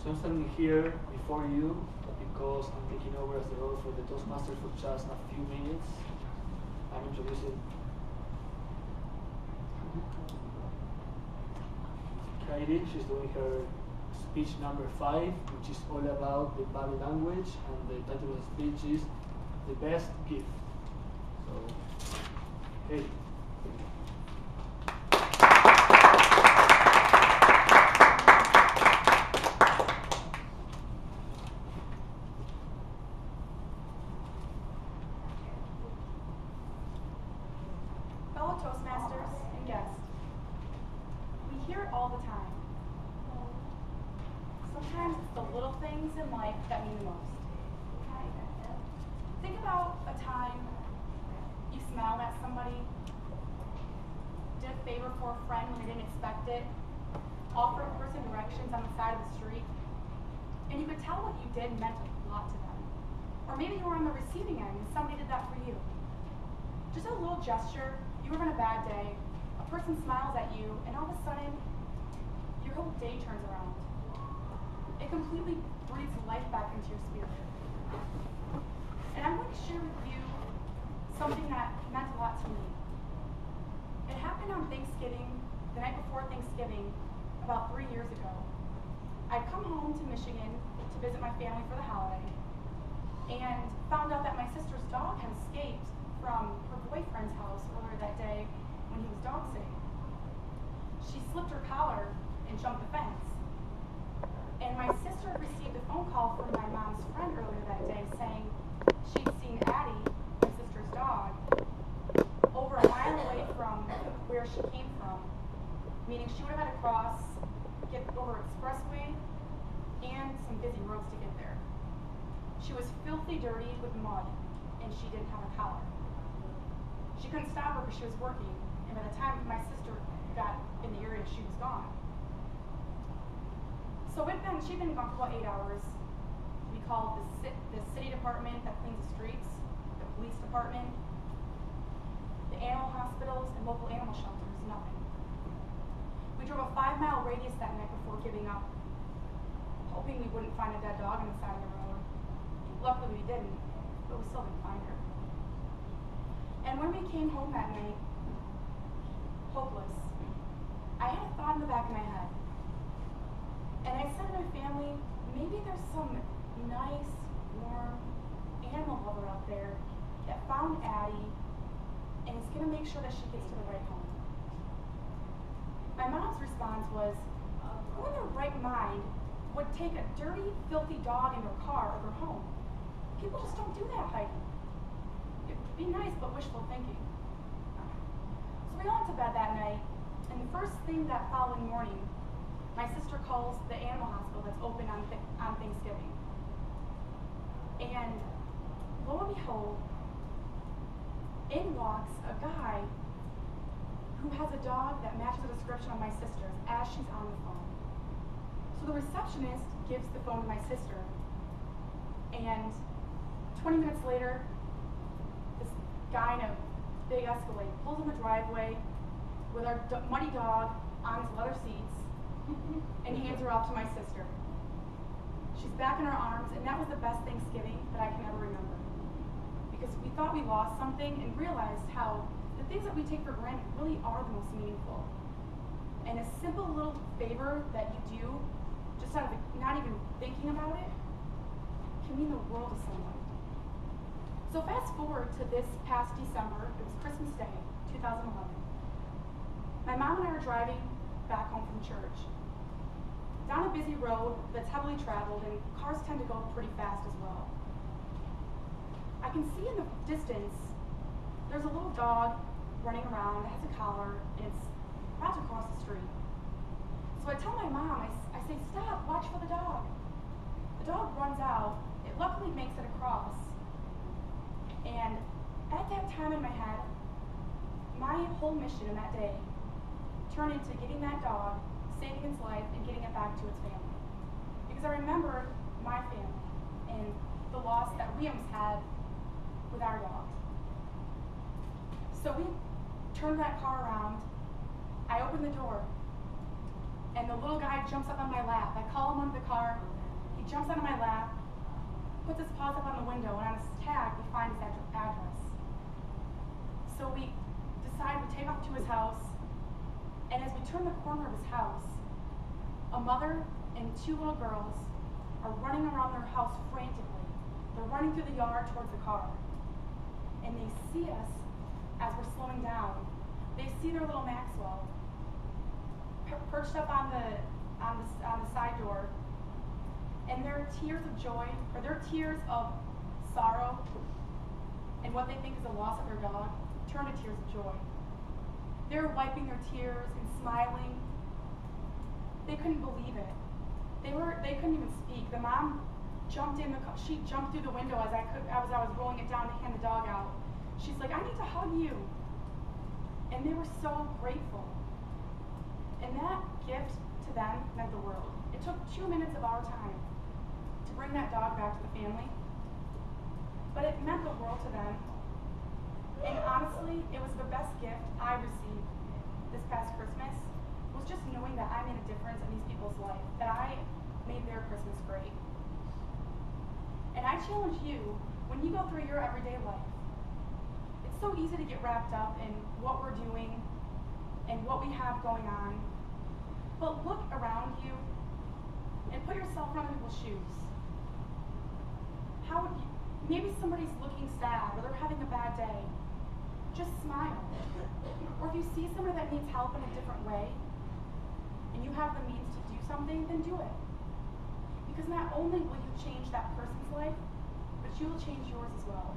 So I'm standing here before you because I'm taking over as the role for the Toastmasters for just a few minutes. I'm introducing Heidi. She's doing her speech number 5, which is all about the body language, and the title of the speech is The Best Gift. So, Heidi. Fellow Toastmasters and guests, we hear it all the time. Sometimes it's the little things in life that mean the most. Think about a time you smiled at somebody, did a favor for a friend when they didn't expect it, offered a person directions on the side of the street, and you could tell what you did meant a lot to them. Or maybe you were on the receiving end and somebody did that for you. Just a little gesture. You were having a bad day, a person smiles at you, and all of a sudden, your whole day turns around. It completely breathes life back into your spirit. And I'm going to share with you something that meant a lot to me. It happened on Thanksgiving, the night before Thanksgiving, about 3 years ago. I'd come home to Michigan to visit my family for the holiday, and found out that my sister's dog had escaped from her boyfriend's house earlier that day when he was dog sitting. She slipped her collar and jumped the fence. And my sister received a phone call from my mom's friend earlier that day saying she'd seen Addie, my sister's dog, over a mile away from where she came from, meaning she would have had to cross, get over expressway, and some busy roads to get there. She was filthy dirty with mud, and she didn't have a collar. She couldn't stop her because she was working, and by the time my sister got in the area, she was gone. So she'd been gone for about 8 hours. We called the city department that cleans the streets, the police department, the animal hospitals, and local animal shelters, nothing. We drove a 5-mile radius that night before giving up, hoping we wouldn't find a dead dog on the side of the road. Luckily we didn't, but we still didn't find her. And when we came home that night, hopeless, I had a thought in the back of my head. And I said to my family, maybe there's some nice, warm animal lover out there that found Addie and is going to make sure that she gets to the right home. My mom's response was, who in their right mind would take a dirty, filthy dog in their car or their home? People just don't do that, Heidi. It'd be nice, but wishful thinking. So we all went to bed that night, and the first thing that following morning, my sister calls the animal hospital that's open on Thanksgiving. And lo and behold, in walks a guy who has a dog that matches the description of my sister's as she's on the phone. So the receptionist gives the phone to my sister, and 20 minutes later, this guy in a big Escalade pulls in the driveway with our muddy dog on his leather seats and hands her off to my sister. She's back in our arms, and that was the best Thanksgiving that I can ever remember. Because we thought we lost something and realized how the things that we take for granted really are the most meaningful. And a simple little favor that you do, just out of not even thinking about it, can mean the world to someone. So fast forward to this past December, it was Christmas Day, 2011. My mom and I are driving back home from church. Down a busy road that's heavily traveled, and cars tend to go pretty fast as well. I can see in the distance, there's a little dog running around, it has a collar, and it's about to cross the street. So I tell my mom, I say, stop, watch for the dog. The dog runs out, it luckily makes it across. And at that time in my head, my whole mission in that day turned into getting that dog, saving its life, and getting it back to its family. Because I remembered my family and the loss that Williams had with our dog. So we turned that car around, I opened the door, and the little guy jumps up on my lap. I call him under the car. He jumps onto my lap, puts his paws up on the window, and on his tag we find his address. So we decide we take off to his house, and as we turn the corner of his house, a mother and two little girls are running around their house frantically. They're running through the yard towards the car, and they see us as we're slowing down. They see their little Maxwell perched up on the side door, and their tears of joy, or their tears of sorrow, and what they think is the loss of their dog, turn to tears of joy. They're wiping their tears and smiling. They couldn't believe it. They couldn't even speak. The mom jumped in the car. She jumped through the window as I was rolling it down to hand the dog out. She's like, "I need to hug you." And they were so grateful. And that gift to them meant the world. It took 2 minutes of our time to bring that dog back to the family, but it meant the world to them. And honestly, it was the best gift I received this past Christmas, was just knowing that I made a difference in these people's life, that I made their Christmas great. And I challenge you, when you go through your everyday life, it's so easy to get wrapped up in what we're doing and what we have going on. But look around you and put yourself in other people's shoes. How would you, maybe somebody's looking sad or they're having a bad day. Just smile. Or if you see somebody that needs help in a different way and you have the means to do something, then do it. Because not only will you change that person's life, but you will change yours as well.